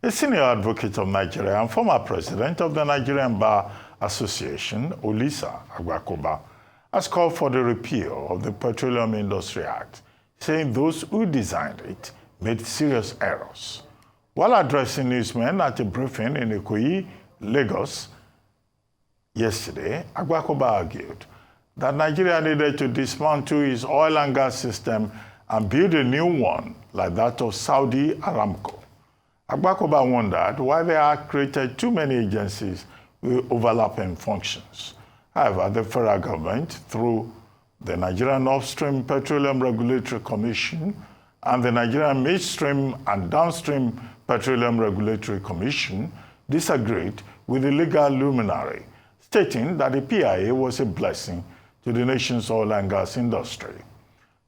A senior advocate of Nigeria and former president of the Nigerian Bar Association, Olisa Agbakoba, has called for the repeal of the Petroleum Industry Act, saying those who designed it made serious errors. While addressing newsmen at a briefing in Ikoyi, Lagos, yesterday, Agbakoba argued that Nigeria needed to dismantle its oil and gas system and build a new one like that of Saudi Aramco. Agbakoba wondered why the Act created too many agencies with overlapping functions. However, the federal government, through the Nigerian Upstream Petroleum Regulatory Commission and the Nigerian Midstream and Downstream Petroleum Regulatory Commission, disagreed with the legal luminary, stating that the PIA was a blessing to the nation's oil and gas industry.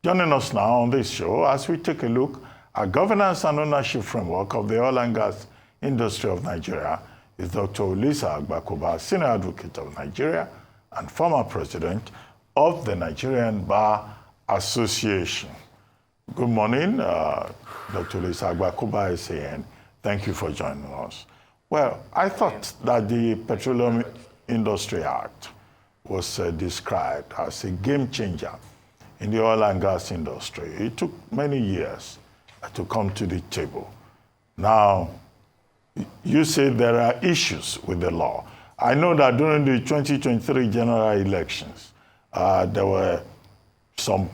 Joining us now on this show as we take a look at governance and ownership framework of the oil and gas industry of Nigeria is Dr. Olisa Agbakoba, Senior Advocate of Nigeria and former president of the Nigerian Bar Association. Good morning, Dr. Olisa Agbakoba, SAN. Thank you for joining us. Well, I thought that the Petroleum Industry Act was described as a game changer in the oil and gas industry. It took many years to come to the table. Now, you say there are issues with the law. I know that during the 2023 general elections, there were some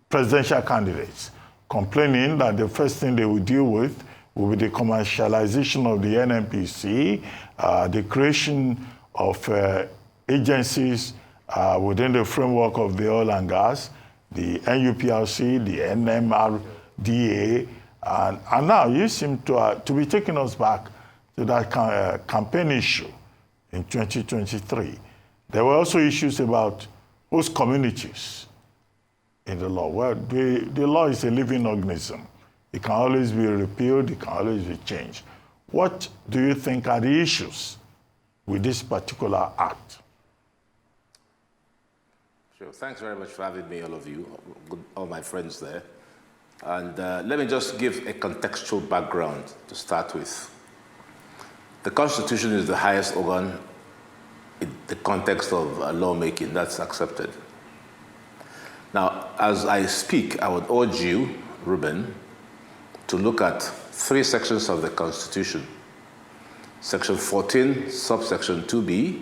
presidential candidates complaining that the first thing they would deal with will be the commercialization of the NNPC, the creation of agencies within the framework of the oil and gas, the NUPRC, the NMRDA, and now you seem to be taking us back to that campaign issue in 2023. There were also issues about host communities in the law. Well, the law is a living organism. It can always be repealed, it can always be changed. What do you think are the issues with this particular act? Sure. Thanks very much for having me, all of you, all my friends there. And let me just give a contextual background to start with. The Constitution is the highest organ in the context of lawmaking. That's accepted. Now, as I speak, I would urge you, Ruben, to look at 3 sections of the Constitution. Section 14, subsection 2B,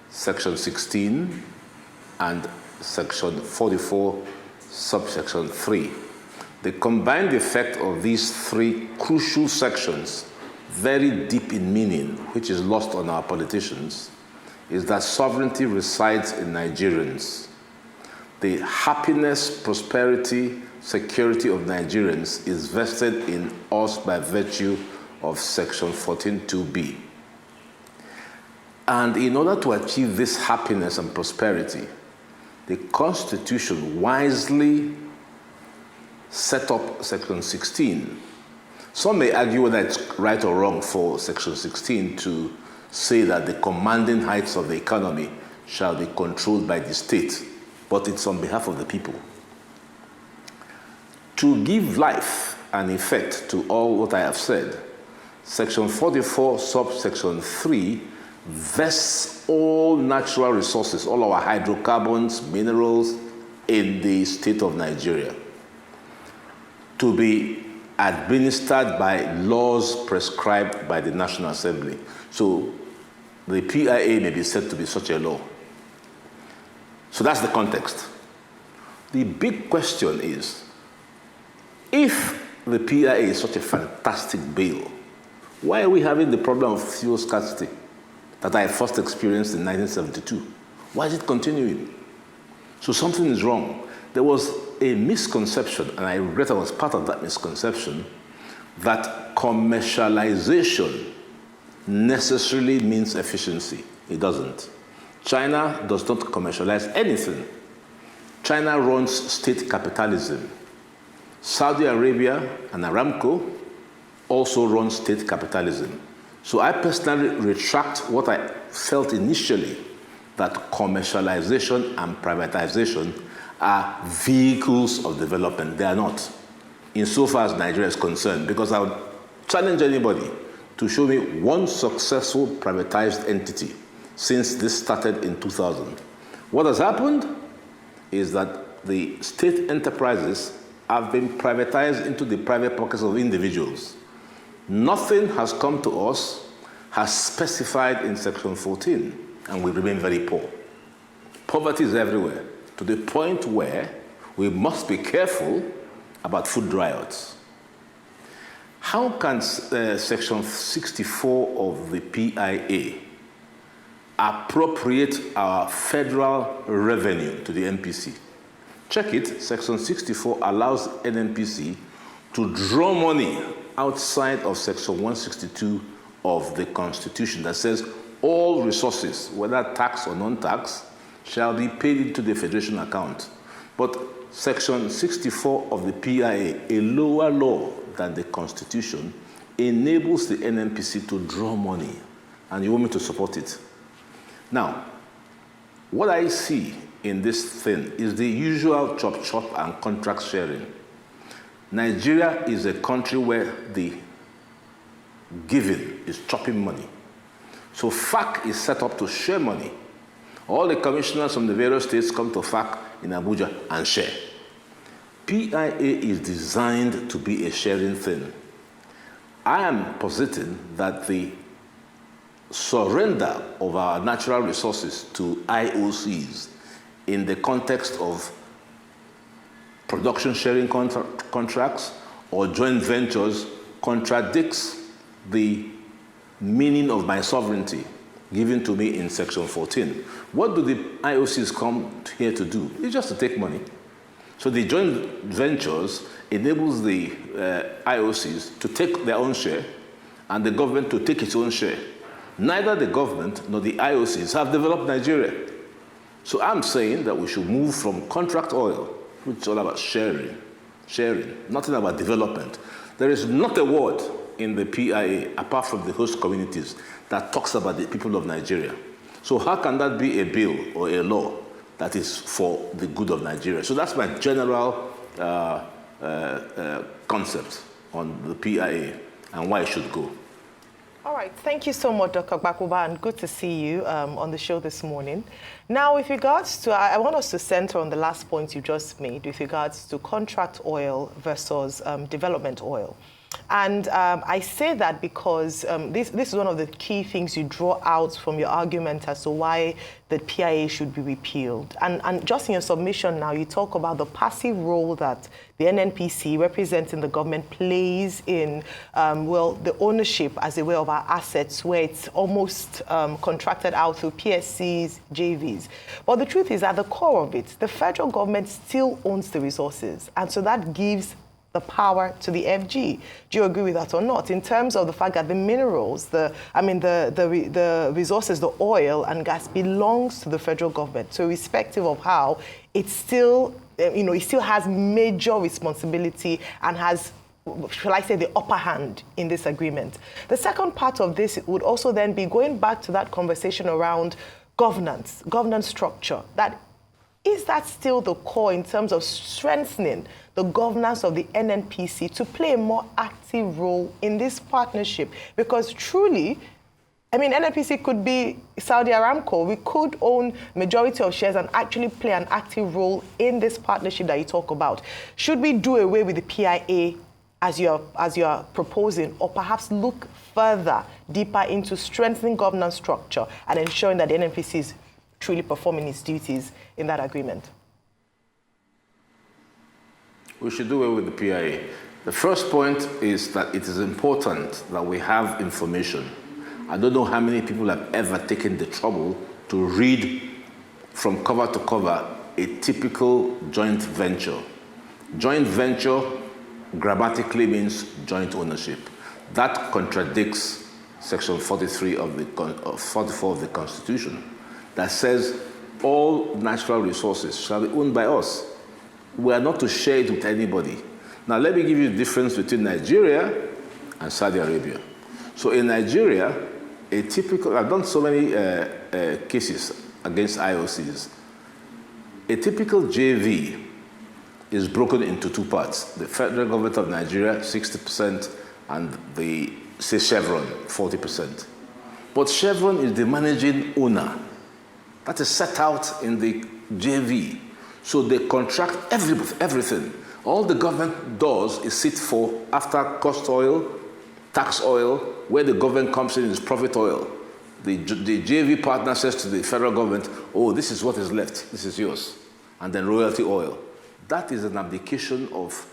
section 16, and section 44, subsection 3. The combined effect of these 3 crucial sections, very deep in meaning, which is lost on our politicians, is that sovereignty resides in Nigerians. The happiness, prosperity, security of Nigerians is vested in us by virtue of section 14.2b. And in order to achieve this happiness and prosperity, the Constitution wisely set up section 16. Some may argue whether it's right or wrong for section 16 to say that the commanding heights of the economy shall be controlled by the state, but it's on behalf of the people. To give life and effect to all what I have said, section 44, subsection 3, vests all natural resources, all our hydrocarbons, minerals, in the state of Nigeria, to be administered by laws prescribed by the National Assembly. So the PIA may be said to be such a law. So that's the context. The big question is, if the PIA is such a fantastic bill, why are we having the problem of fuel scarcity that I first experienced in 1972? Why is it continuing? So something is wrong. There was a misconception, and I regret I was part of that misconception, that commercialization necessarily means efficiency. It doesn't. China does not commercialize anything. China runs state capitalism. Saudi Arabia and Aramco also run state capitalism. So I personally retract what I felt initially, that commercialization and privatization are vehicles of development. They are not, insofar as Nigeria is concerned, because I would challenge anybody to show me one successful privatized entity since this started in 2000. What has happened is that the state enterprises have been privatized into the private pockets of individuals. Nothing has come to us, has specified in Section 14, and we remain very poor. Poverty is everywhere, to the point where we must be careful about food riots. How can Section 64 of the PIA appropriate our federal revenue to the NPC? Check it. Section 64 allows NNPC to draw money outside of Section 162 of the Constitution that says all resources, whether tax or non-tax, shall be paid into the Federation account. But Section 64 of the PIA, a lower law than the Constitution, enables the NNPC to draw money, and you want me to support it. Now, what I see in this thing is the usual chop-chop and contract sharing. Nigeria is a country where the giving is chopping money. So FAC is set up to share money. All the commissioners from the various states come to FAC in Abuja and share. PIA is designed to be a sharing thing. I am positing that the surrender of our natural resources to IOCs in the context of production sharing contracts or joint ventures contradicts the meaning of my sovereignty given to me in Section 14. What do the IOCs come here to do? It's just to take money. So the joint ventures enables the IOCs to take their own share and the government to take its own share. Neither the government nor the IOCs have developed Nigeria. So I'm saying that we should move from contract oil, which is all about sharing, nothing about development. There is not a word in the PIA, apart from the host communities, that talks about the people of Nigeria. So how can that be a bill or a law that is for the good of Nigeria? So that's my general concept on the PIA and why it should go. All right, thank you so much, Dr. Agbakoba, and good to see you on the show this morning. Now, with regards to, I want us to center on the last point you just made with regards to contract oil versus development oil. And I say that because this is one of the key things you draw out from your argument as to why the PIA should be repealed. And just in your submission now, you talk about the passive role that the NNPC, representing the government, plays in, well, the ownership as a way of our assets, where it's almost contracted out through PSCs, JVs. But the truth is, at the core of it, the federal government still owns the resources. And so that gives the power to the FG. Do you agree with that or not? In terms of the fact that the minerals, the resources, the oil and gas belongs to the federal government. So irrespective of how, it's still, it still has major responsibility and has, shall I say, the upper hand in this agreement. The second part of this would also then be going back to that conversation around governance structure. Is that still the core in terms of strengthening the governance of the NNPC to play a more active role in this partnership? Because truly, NNPC could be Saudi Aramco. We could own majority of shares and actually play an active role in this partnership that you talk about. Should we do away with the PIA as you're proposing, or perhaps look further, deeper into strengthening governance structure and ensuring that the NNPC is truly performing its duties in that agreement? We should do away with the PIA. The first point is that it is important that we have information. I don't know how many people have ever taken the trouble to read from cover to cover a typical joint venture. Joint venture grammatically means joint ownership. That contradicts Section 43 of the 44 of the Constitution, that says all natural resources shall be owned by us. We are not to share it with anybody. Now, let me give you the difference between Nigeria and Saudi Arabia. So in Nigeria, I've done so many cases against IOCs. A typical JV is broken into two parts. The federal government of Nigeria, 60%, and the, say, Chevron, 40%. But Chevron is the managing owner. That is set out in the JV. So they contract everything. All the government does is sit for after cost oil, tax oil, where the government comes in is profit oil. The JV partner says to the federal government, oh, this is what is left, this is yours. And then royalty oil. That is an abdication of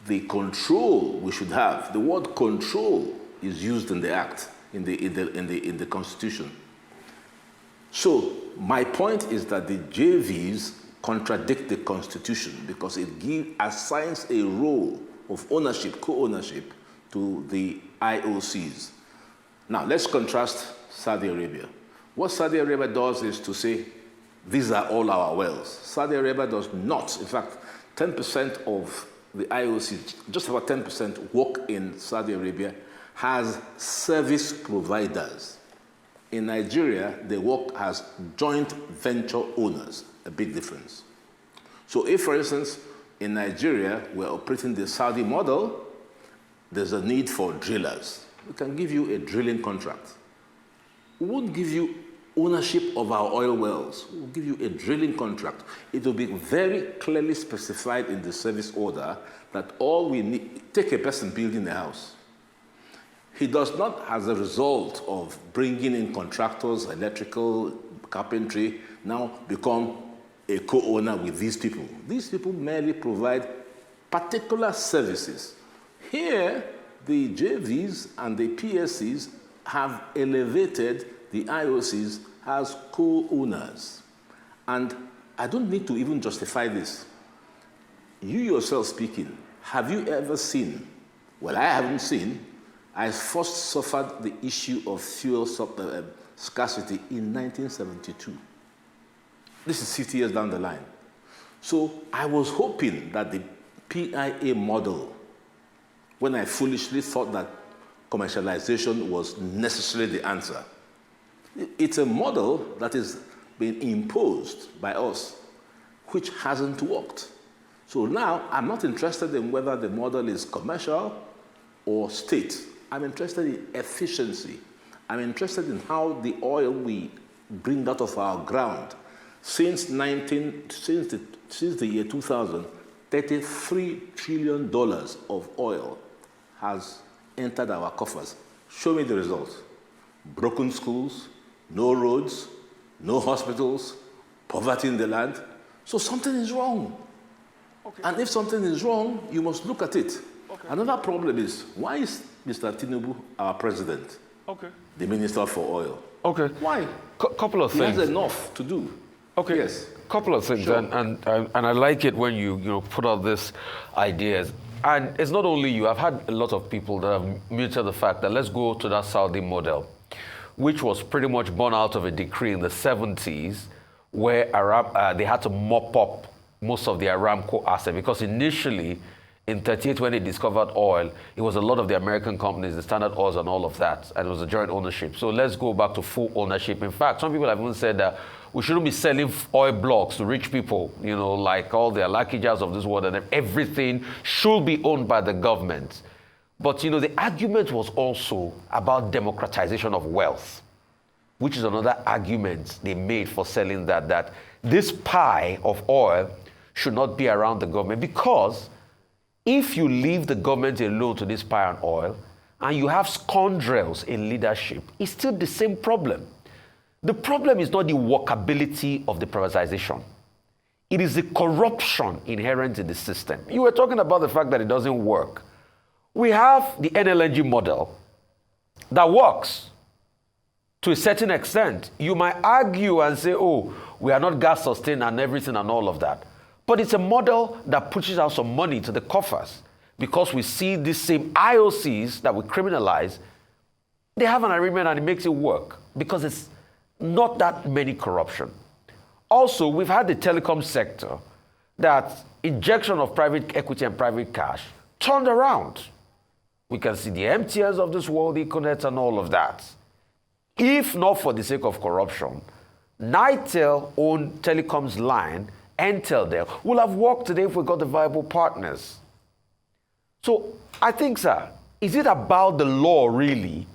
the control we should have. The word control is used in the Act, in the Constitution. So my point is that the JVs contradict the Constitution because it assigns a role of ownership, co-ownership, to the IOCs. Now let's contrast Saudi Arabia. What Saudi Arabia does is to say, these are all our wells. Saudi Arabia does not. In fact, 10% of the IOC, just about 10% work in Saudi Arabia, has service providers. In Nigeria, they work as joint venture owners, a big difference. So if, for instance, in Nigeria, we're operating the Saudi model, there's a need for drillers. We can give you a drilling contract. We won't give you ownership of our oil wells. We'll give you a drilling contract. It will be very clearly specified in the service order that all we need, take a person building a house. He does not, as a result of bringing in contractors, electrical, carpentry, now become a co-owner with these people. These people merely provide particular services. Here, the JVs and the PSCs have elevated the IOCs as co-owners. And I don't need to even justify this. You yourself speaking, have you ever seen, well, I haven't seen, I first suffered the issue of fuel scarcity in 1972. This is 50 years down the line. So I was hoping that the PIA model, when I foolishly thought that commercialization was necessarily the answer, it's a model that is being imposed by us, which hasn't worked. So now I'm not interested in whether the model is commercial or state. I'm interested in efficiency. I'm interested in how the oil we bring out of our ground. Since the year 2000, $33 trillion of oil has entered our coffers. Show me the results. Broken schools, no roads, no hospitals, poverty in the land. So something is wrong. Okay. And if something is wrong, you must look at it. Okay. Another problem is, why is Mr. Tinubu our president? Okay. The minister for oil. Okay. Why? Couple of things. He has enough to do. Okay. Yes. Couple of things, sure. and I like it when you put out these ideas. And it's not only you. I've had a lot of people that have muted the fact that let's go to that Saudi model, which was pretty much born out of a decree in the 70s where they had to mop up most of the Aramco assets, because initially, in 38, when they discovered oil, it was a lot of the American companies, the Standard Oils and all of that, and it was a joint ownership. So let's go back to full ownership. In fact, some people have even said that we shouldn't be selling oil blocks to rich people, like all the Alakijas of this world, and everything should be owned by the government. But, the argument was also about democratization of wealth, which is another argument they made for selling that this pie of oil should not be around the government, because if you leave the government alone to this pie and oil, and you have scoundrels in leadership, it's still the same problem. The problem is not the workability of the privatization. It is the corruption inherent in the system. You were talking about the fact that it doesn't work. We have the NLNG model that works to a certain extent. You might argue and say, oh, we are not gas sustained and everything and all of that. But it's a model that pushes out some money to the coffers, because we see these same IOCs that we criminalize, they have an agreement and it makes it work because it's not that many corruption. Also, we've had the telecom sector that injection of private equity and private cash turned around. We can see the MTNs of this world, Econet and all of that. If not for the sake of corruption, Nitel owned telecoms line, Entel there, will have worked today if we got the viable partners. So I think, sir, is it about the law really,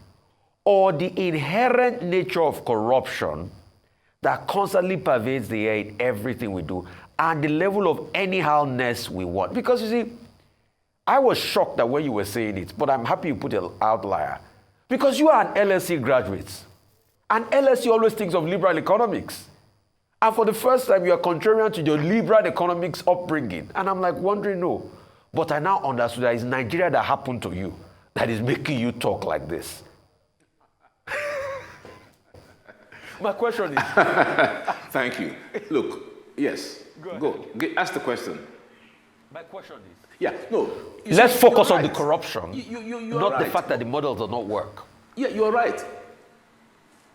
or the inherent nature of corruption that constantly pervades the air in everything we do, and the level of anyhowness we want? Because you see, I was shocked that when you were saying it, but I'm happy you put an outlier. Because you are an LSE graduate, and LSE always thinks of liberal economics. And for the first time, you are contrarian to your liberal economics upbringing. And I'm like wondering, no. But I now understood that it's Nigeria that happened to you that is making you talk like this. My question is... Thank you. Look, yes. Go. Ask the question. My question is... Yeah, no. Let's focus on the corruption, you're not right. the fact that the model does not work. Yeah, you're right.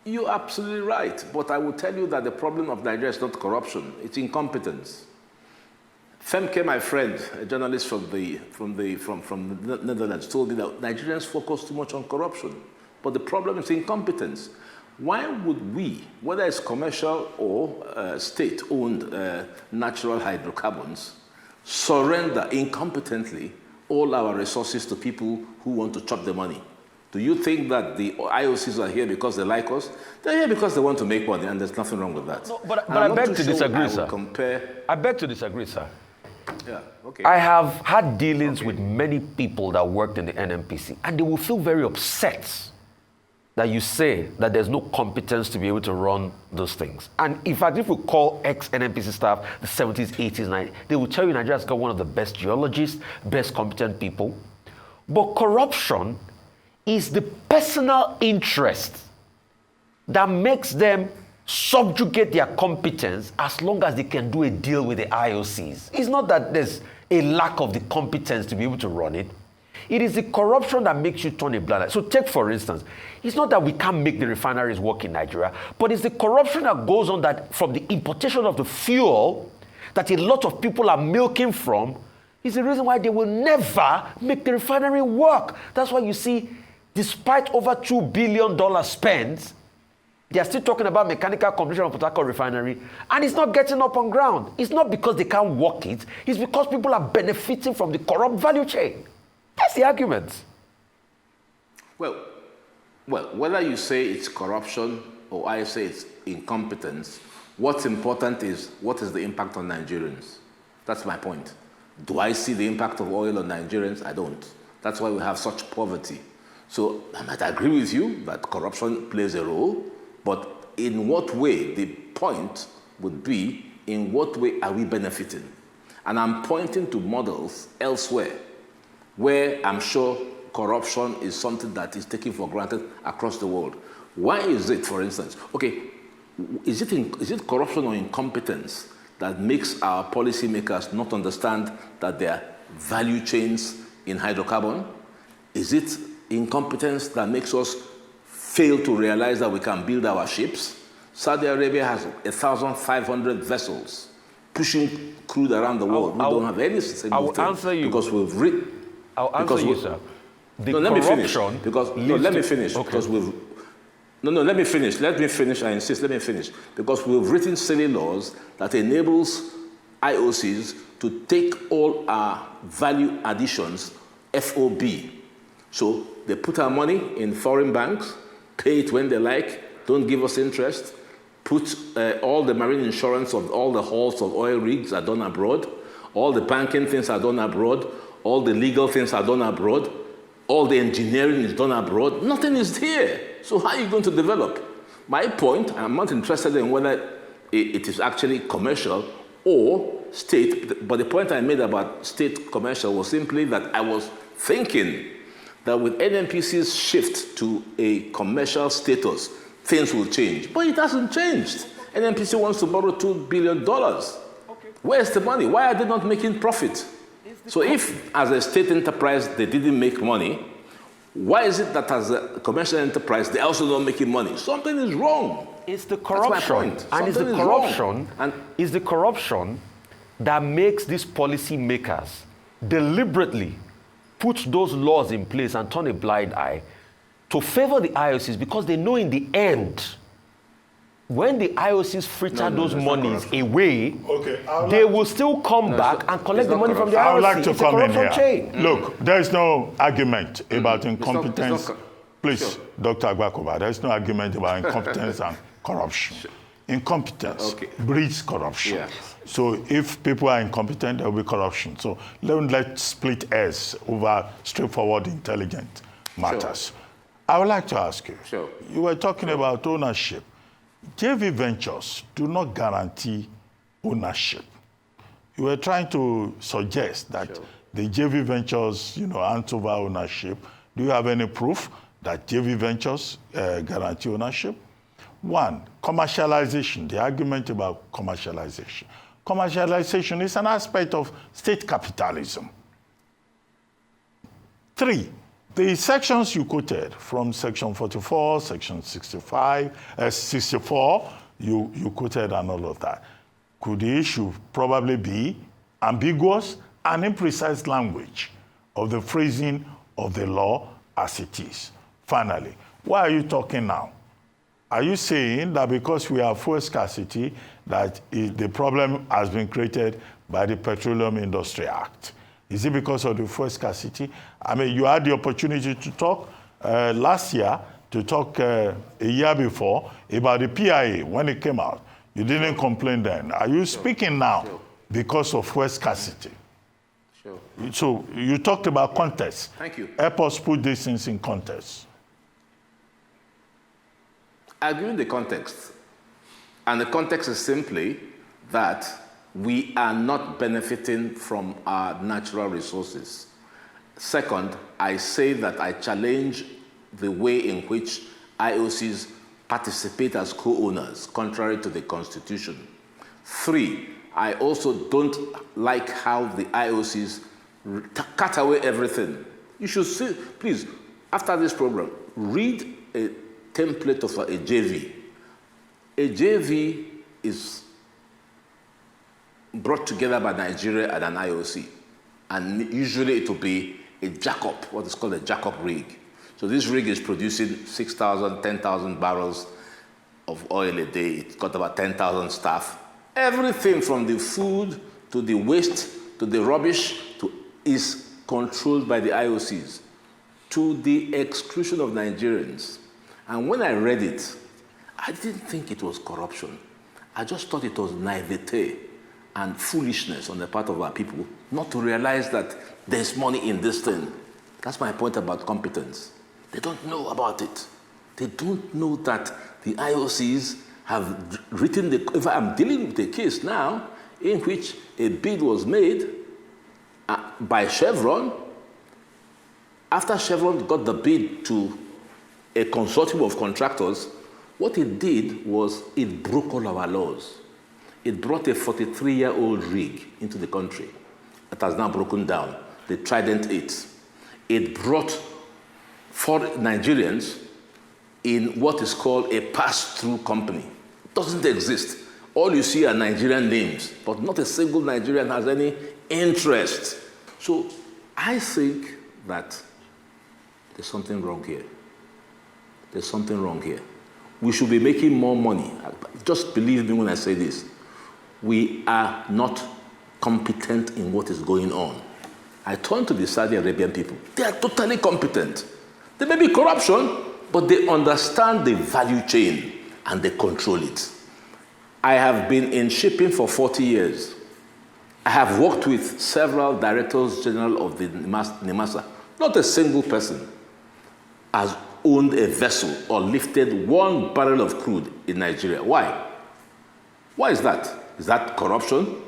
You're absolutely right. But I will tell you that the problem of Nigeria is not corruption, it's incompetence. Femke, my friend, a journalist from the Netherlands, told me that Nigerians focus too much on corruption. But the problem is incompetence. Why would we, whether it's commercial or state-owned natural hydrocarbons, surrender incompetently all our resources to people who want to chop the money? Do you think that the IOCs are here because they like us? They're here because they want to make money, and there's nothing wrong with that. No, but I beg to disagree, sir. I beg to disagree, sir. Yeah, okay. I have had dealings with many people that worked in the NNPC, and they will feel very upset that you say that there's no competence to be able to run those things. And in fact, if we call ex-NNPC staff the 70s, 80s, 90s, they will tell you Nigeria's got one of the best geologists, best competent people. But corruption is the personal interest that makes them subjugate their competence as long as they can do a deal with the IOCs. It's not that there's a lack of the competence to be able to run it. It is the corruption that makes you turn a blind eye. So take, for instance, it's not that we can't make the refineries work in Nigeria, but it's the corruption that goes on that from the importation of the fuel that a lot of people are milking from is the reason why they will never make the refinery work. That's why you see, despite over $2 billion spent, they are still talking about mechanical completion of Port Harcourt refinery, and it's not getting up on ground. It's not because they can't work it, it's because people are benefiting from the corrupt value chain. That's the argument. Well, whether you say it's corruption or I say it's incompetence, what's important is what is the impact on Nigerians. That's my point. Do I see the impact of oil on Nigerians? I don't. That's why we have such poverty. So I might agree with you that corruption plays a role, but in what way? The point would be, in what way are we benefiting? And I'm pointing to models elsewhere where I'm sure corruption is something that is taken for granted across the world. Why is it, for instance, okay, is it corruption or incompetence that makes our policymakers not understand that there are value chains in hydrocarbon? Is it incompetence that makes us fail to realize that we can build our ships? Saudi Arabia has 1,500 vessels pushing crude around the world. We don't have any sustainable thing. I'll answer you. Because I'll answer you, sir. Let me finish. Let me finish. Okay. Because let me finish. Let me finish. I insist. Let me finish. Because we've written silly laws that enables IOCs to take all our value additions FOB. So they put our money in foreign banks, pay it when they like, don't give us interest, put all the marine insurance of all the hulls of oil rigs are done abroad, all the banking things are done abroad, all the legal things are done abroad, all the engineering is done abroad, nothing is here. So how are you going to develop? My point, I'm not interested in whether it is actually commercial or state, but the point I made about state commercial was simply that I was thinking that with NNPC's shift to a commercial status, things will change. But it hasn't changed. NNPC wants to borrow $2 billion. Okay. Where's the money? Why are they not making profit? So if, as a state enterprise, they didn't make money, why is it that as a commercial enterprise, they're also not making money? Something is wrong. It's the corruption. That's my point. And it's the corruption. And it's the corruption that makes these policy makers deliberately put those laws in place and turn a blind eye to favor the IOCs, because they know in the end when the IOCs fritter those monies away, Okay, they will still come back and collect the money from the IOC. I would like to It's a come in corruption here. chain. Look, there is no argument about incompetence. it's not Please, sure. Dr. Agbakoba, there is no argument about incompetence and corruption. Incompetence breeds corruption. Yeah. So if people are incompetent, there will be corruption. So let's split hairs over straightforward, intelligent matters. I would like to ask you, Sure. you were talking about ownership. JV Ventures do not guarantee ownership. You were trying to suggest that the JV Ventures, hands over ownership. Do you have any proof that JV Ventures guarantee ownership? One, commercialization, the argument about commercialization. Commercialization is an aspect of state capitalism. Three, the sections you quoted from section 44, section 64, you quoted and all of that. Could the issue probably be ambiguous and imprecise language of the phrasing of the law as it is? Finally, why are you talking now? Are you saying that because we have fuel scarcity, that the problem has been created by the Petroleum Industry Act? Is it because of the fuel scarcity? I mean, you had the opportunity to talk last year, to talk a year before about the PIA when it came out. You didn't complain then. Are you speaking now because of fuel scarcity? Sure. So you talked about context. Thank you. Help us put these things in context. I agree with the context. And the context is simply that we are not benefiting from our natural resources. Second, I say that I challenge the way in which IOCs participate as co-owners, contrary to the Constitution. Three, I also don't like how the IOCs cut away everything. You should see, please, after this program, read a template of a JV. A JV is brought together by Nigeria and an IOC. And usually it will be a jack-up, what is called a jack-up rig. So this rig is producing 6,000, 10,000 barrels of oil a day. It's got about 10,000 staff. Everything from the food to the waste to the rubbish is controlled by the IOCs to the exclusion of Nigerians. And when I read it, I didn't think it was corruption. I just thought it was naivete and foolishness on the part of our people not to realize that there's money in this thing. That's my point about competence. They don't know about it. They don't know that the IOCs have written the... In fact, I'm dealing with a case now in which a bid was made by Chevron. After Chevron got the bid to a consortium of contractors, what it did was it broke all our laws. It brought a 43-year-old rig into the country that has now broken down, the Trident 8. It brought 4 Nigerians in what is called a pass-through company. It doesn't exist. All you see are Nigerian names, but not a single Nigerian has any interest. So I think that there's something wrong here. There's something wrong here. We should be making more money. Just believe me when I say this. We are not competent in what is going on. I turn to the Saudi Arabian people. They are totally competent. There may be corruption, but they understand the value chain and they control it. I have been in shipping for 40 years. I have worked with several directors general of the NIMASA. Not a single person has owned a vessel or lifted 1 barrel of crude in Nigeria. Why? Why is that? Is that corruption?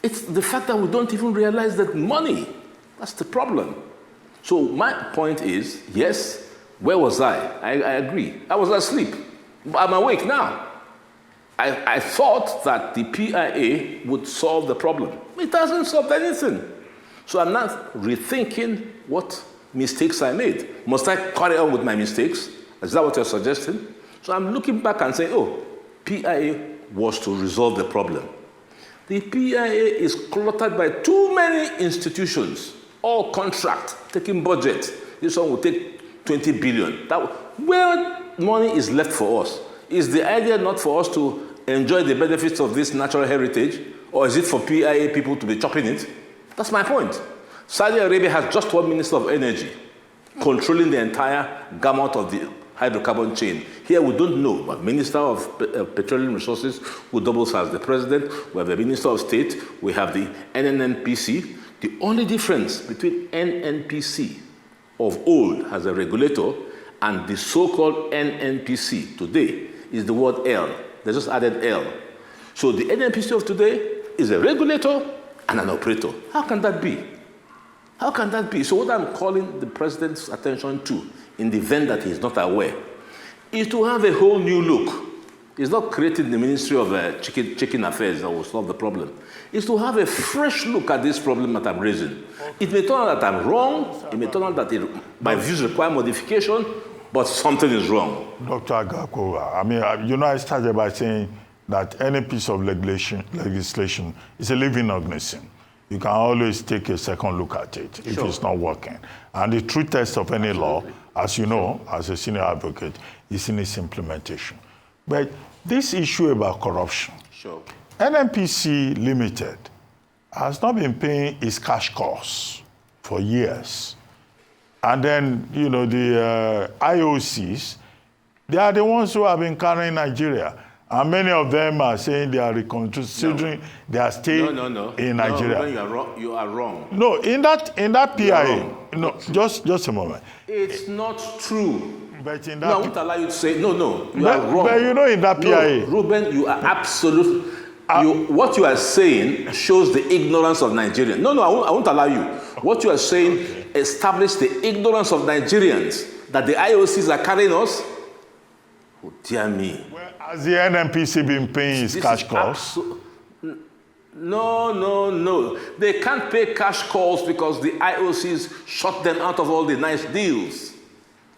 It's the fact that we don't even realize that money, that's the problem. So my point is, yes, where was I? I agree. I was asleep. I'm awake now. I thought that the PIA would solve the problem. It hasn't solved anything. So I'm now rethinking what mistakes I made. Must I carry on with my mistakes? Is that what you're suggesting? So I'm looking back and saying, oh, PIA was to resolve the problem. The PIA is cluttered by too many institutions, all contract, taking budget. This one will take 20 billion. Where money is left for us Is the idea not for us to enjoy the benefits of this natural heritage, or is it for PIA people to be chopping it? That's my point. Saudi Arabia has just one Minister of Energy controlling the entire gamut of the hydrocarbon chain. Here we don't know, but Minister of Petroleum Resources, who doubles as the President, we have the Minister of State, we have the NNPC. The only difference between NNPC of old as a regulator and the so-called NNPC today is the word L. They just added L. So the NNPC of today is a regulator and an operator. How can that be? How can that be? So what I'm calling the President's attention to, in the event that he's not aware, is to have a whole new look. It's not creating the Ministry of Chicken Affairs that will solve the problem. It's to have a fresh look at this problem that I'm raising. It may turn out that I'm wrong. It may turn out that my views require modification, but something is wrong. Dr. Agbakoba, I mean, I started by saying that any piece of legislation is a living organism. You can always take a second look at it if it's not working. And the true test of any law, as you know, as a senior advocate, is in its implementation. But this issue about corruption, NNPC Limited has not been paying its cash costs for years. And then, the IOCs, they are the ones who have been carrying Nigeria. And many of them are saying they are reconsidering their stay in Nigeria. No, you are wrong. No, in that PIA, just a moment. It's not true. But in that I won't allow you to say, no, you are wrong. But in that PIA. No, Ruben, you are absolute. What you are saying shows the ignorance of Nigerians. No, I won't allow you. What you are saying establishes the ignorance of Nigerians that the IOCs are carrying us. Oh, dear me. Well, has the NNPC been paying its cash costs? No. They can't pay cash calls because the IOCs shut them out of all the nice deals.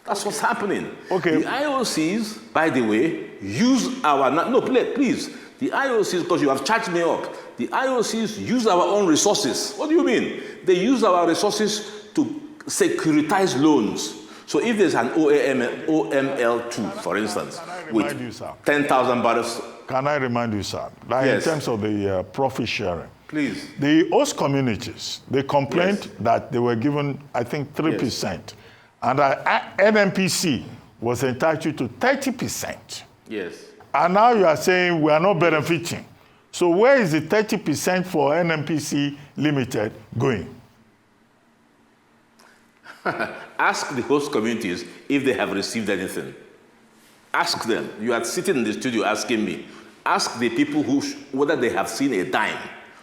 That's what's happening. Okay. The IOCs, by the way, use our... No, please. The IOCs, because you have charged me up, the IOCs use our own resources. What do you mean? They use our resources to securitize loans. So if there's an OML2, for instance, with 10,000 barrels... Can I remind you, sir, that yes. in terms of the profit sharing, please, the host communities, they complained that they were given, I think, 3%. Yes. And NNPC was entitled to 30%. Yes. And now you are saying we are not benefiting. So where is the 30% for NNPC Limited going? Ask the host communities if they have received anything. Ask them. You are sitting in the studio asking me. Ask the people whether they have seen a dime.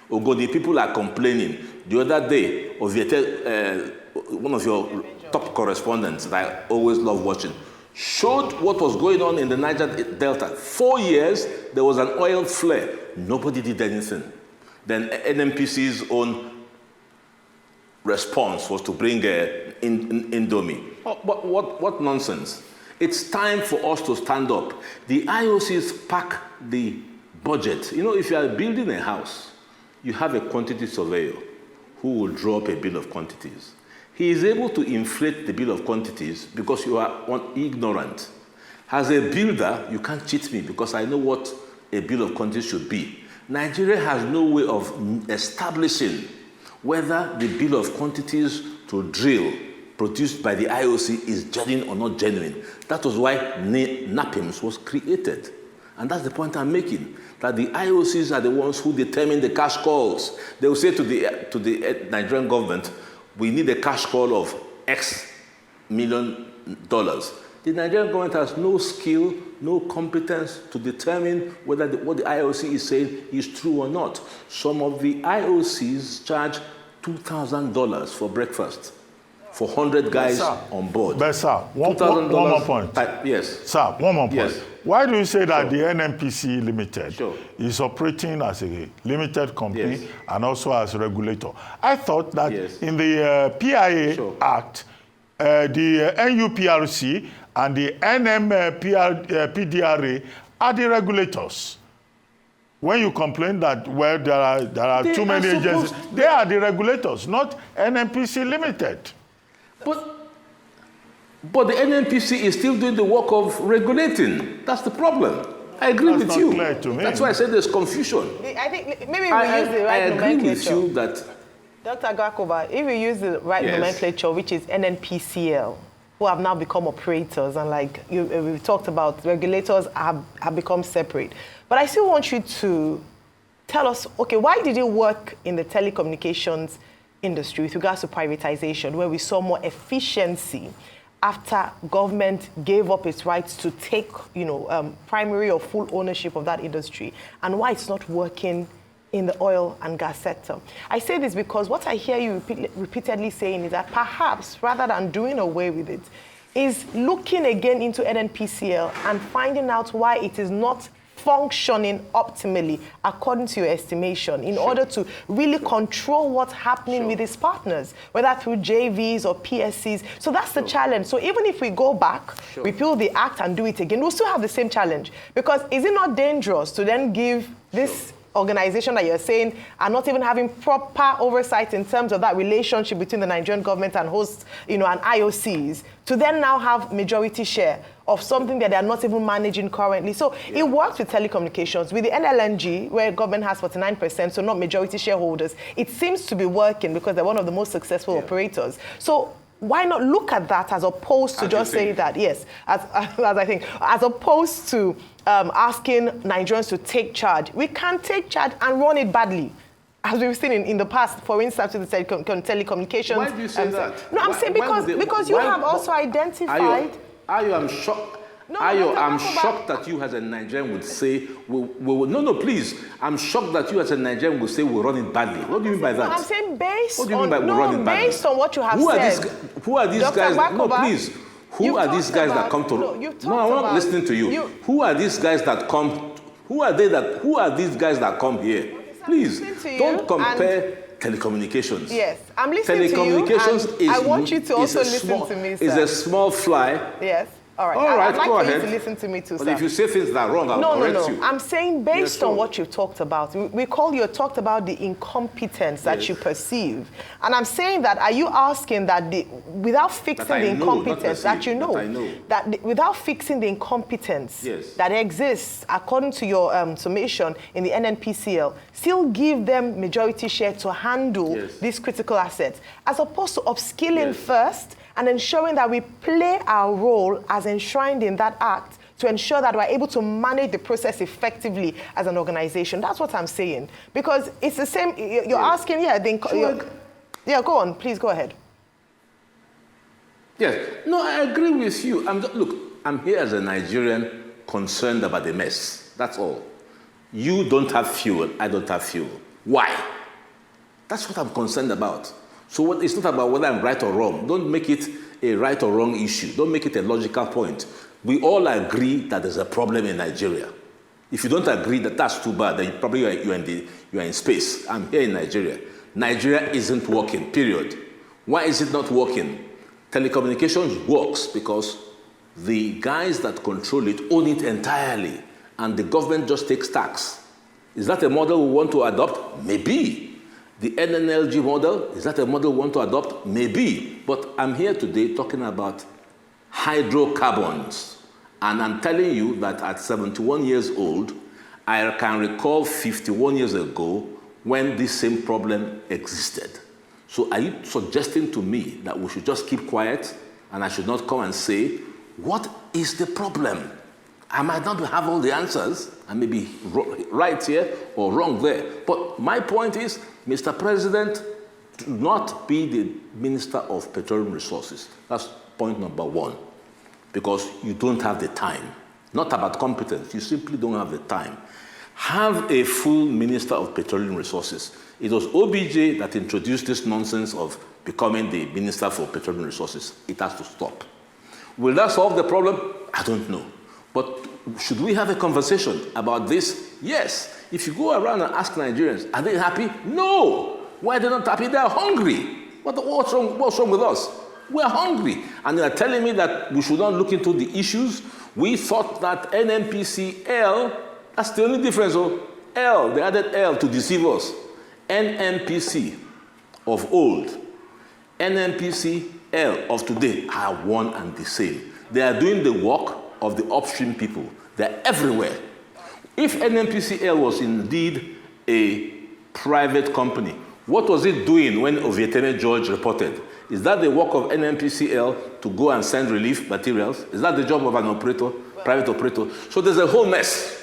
Or go, the people are complaining. The other day, one of your top correspondents that I always love watching, showed what was going on in the Niger Delta. 4 years, there was an oil flare. Nobody did anything. Then NNPC's own response was to bring Indomie. But what nonsense. It's time for us to stand up. The IOCs pack the budget. If you are building a house, you have a quantity surveyor who will draw up a bill of quantities. He is able to inflate the bill of quantities because you are ignorant. As a builder, you can't cheat me because I know what a bill of quantities should be. Nigeria has no way of establishing whether the bill of quantities to drill produced by the IOC is genuine or not genuine. That was why NAPIMS was created. And that's the point I'm making, that the IOCs are the ones who determine the cash calls. They will say to the Nigerian government, we need a cash call of X million dollars. The Nigerian government has no skill, no competence to determine whether what the IOC is saying is true or not. Some of the IOCs charge $2,000 for breakfast for 100 guys on board. But sir, one more point. Yes. Sir, one more point. Yes. Why do you say that the NNPC Limited is operating as a limited company and also as a regulator? I thought that in the PIA Act, the NUPRC and the NMPDRA are the regulators. When you complain that there are too many agencies, they are the regulators, not NNPC Limited. But the NNPC is still doing the work of regulating. That's the problem. I agree with you. Clear to me. That's why I said there's confusion. I think maybe we use the right nomenclature. I agree with you that... Dr. Agbakoba, if we use the right nomenclature, which is NNPCL, who have now become operators, and like we've talked about, regulators have become separate. But I still want you to tell us, okay, why did it work in the telecommunications industry with regards to privatization, where we saw more efficiency after government gave up its rights to take, primary or full ownership of that industry, and why it's not working in the oil and gas sector? I say this because what I hear you repeatedly saying is that perhaps, rather than doing away with it, is looking again into NNPCL and finding out why it is not functioning optimally according to your estimation, in order to really control what's happening with its partners, whether through JVs or PSCs. So that's the challenge. So even if we go back, repeal the act and do it again, we'll still have the same challenge. Because is it not dangerous to then give this organization that you're saying are not even having proper oversight in terms of that relationship between the Nigerian government and hosts, and IOCs, to then now have majority share of something that they're not even managing currently? So it works with telecommunications. With the NLNG, where government has 49%, so not majority shareholders, it seems to be working because they're one of the most successful operators. So why not look at that as opposed to just saying that, yes, as I think, as opposed to asking Nigerians to take charge. We can take charge and run it badly, as we've seen in the past, for instance, with the telecommunications. Why do you say that? No, I'm saying because you have also identified... I'm shocked. I'm shocked that you as a Nigerian would say, no, please. I'm shocked that you as a Nigerian would say we're running badly. What do you mean by that? I'm saying based what do you mean by we're running badly? Based on what you have said. Who are these guys? Agbakoba, no, please. Who are these guys that come to... No, I'm not listening to you. Who are these guys that come... Who are these guys that come here? Please, don't compare telecommunications. Yes, I'm listening to you. And I want you to also listen to me, sir. It's a small fly. Yes. All right. All right, I'd like go for ahead. you to listen to me too, But sir. if you say things that are wrong, I'll correct you. I'm saying based on what you've talked about. We talked about the incompetence that you perceive. And I'm saying that, are you asking that without fixing the incompetence without fixing the incompetence that exists, according to your summation in the NNPCL, still give them majority share to handle these critical assets, as opposed to upskilling first and ensuring that we play our role as enshrined in that act to ensure that we're able to manage the process effectively as an organization? That's what I'm saying. Because it's the same, you're asking, go on, please go ahead. Yes, no, I agree with you. Look, I'm here as a Nigerian concerned about the mess. That's all. You don't have fuel, I don't have fuel. Why? That's what I'm concerned about. So it's not about whether I'm right or wrong. Don't make it a right or wrong issue. Don't make it a logical point. We all agree that there's a problem in Nigeria. If you don't agree that that's too bad, then probably you're in space. I'm here in Nigeria. Nigeria isn't working, period. Why is it not working? Telecommunications works because the guys that control it own it entirely, and the government just takes tax. Is that a model we want to adopt? Maybe. The NNLG model, is that a model we want to adopt? Maybe. But I'm here today talking about hydrocarbons. And I'm telling you that at 71 years old, I can recall 51 years ago when this same problem existed. So are you suggesting to me that we should just keep quiet and I should not come and say, what is the problem? I might not have all the answers. I may be right here or wrong there. But my point is, Mr. President, do not be the Minister of Petroleum Resources. That's point number one. Because you don't have the time. Not about competence. You simply don't have the time. Have a full Minister of Petroleum Resources. It was OBJ that introduced this nonsense of becoming the Minister for Petroleum Resources. It has to stop. Will that solve the problem? I don't know. But should we have a conversation about this? Yes. If you go around and ask Nigerians, are they happy? No. Why are they not happy? They are hungry. What's wrong with us? We're hungry. And they're telling me that we should not look into the issues. We thought that NNPC that's the only difference. They added L to deceive us. NNPC of old NNPCL of today are one and the same. They are doing the work of the upstream people. They're everywhere. If NNPCL was indeed a private company, what was it doing when Ovieteme George reported? Is that the work of NNPCL to go and send relief materials? Is that the job of an operator, private operator? So there's a whole mess.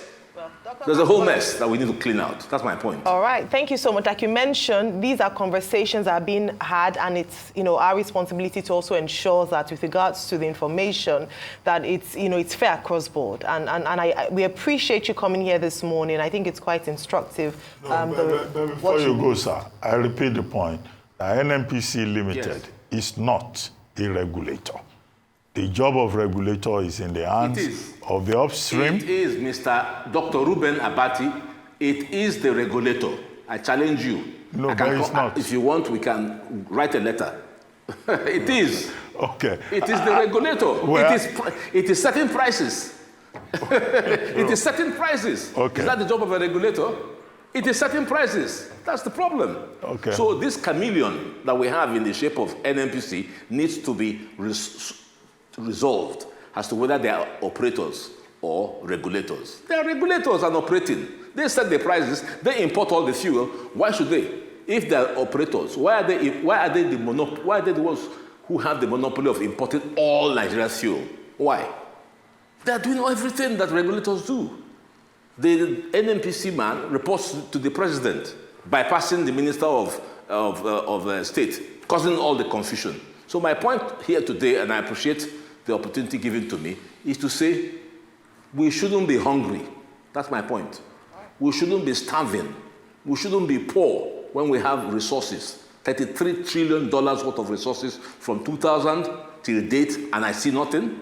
There's a whole mess that we need to clean out. That's my point. All right. Thank you so much. Like you mentioned, these are conversations that are being had, and it's, our responsibility to also ensure that with regards to the information, that it's, it's fair across board. And we appreciate you coming here this morning. I think it's quite instructive. But before you go, sir, I repeat the point. The NNPC Limited is not a regulator. The job of regulator is in the hands of the upstream. It is, Mr. Dr. Ruben Abati. It is the regulator. I challenge you. No, but it's not. If you want, we can write a letter. It is. Okay. It is the regulator. It is setting prices. It is setting prices. Okay. Is that the job of a regulator? It is setting prices. That's the problem. Okay. So this chameleon that we have in the shape of NNPC needs to be resolved as to whether they are operators or regulators. They are regulators and operating. They set the prices. They import all the fuel. Why should they? If they are operators, why are they the ones who have the monopoly of importing all Nigeria's fuel? Why? They are doing everything that regulators do. The NNPC man reports to the president, bypassing the minister of state, causing all the confusion. So my point here today, and I appreciate the opportunity given to me, is to say we shouldn't be hungry. That's my point. We shouldn't be starving. We shouldn't be poor when we have resources. $33 trillion worth of resources from 2000 till date, and I see nothing.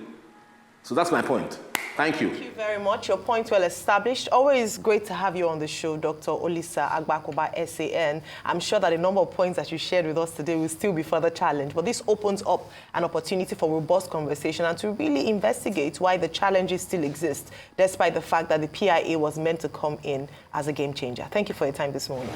So that's my point. Thank you. Thank you very much. Your point well established. Always great to have you on the show, Dr. Olisa Agbakoba, SAN. I'm sure that a number of points that you shared with us today will still be further challenged, but this opens up an opportunity for robust conversation and to really investigate why the challenges still exist, despite the fact that the PIA was meant to come in as a game changer. Thank you for your time this morning.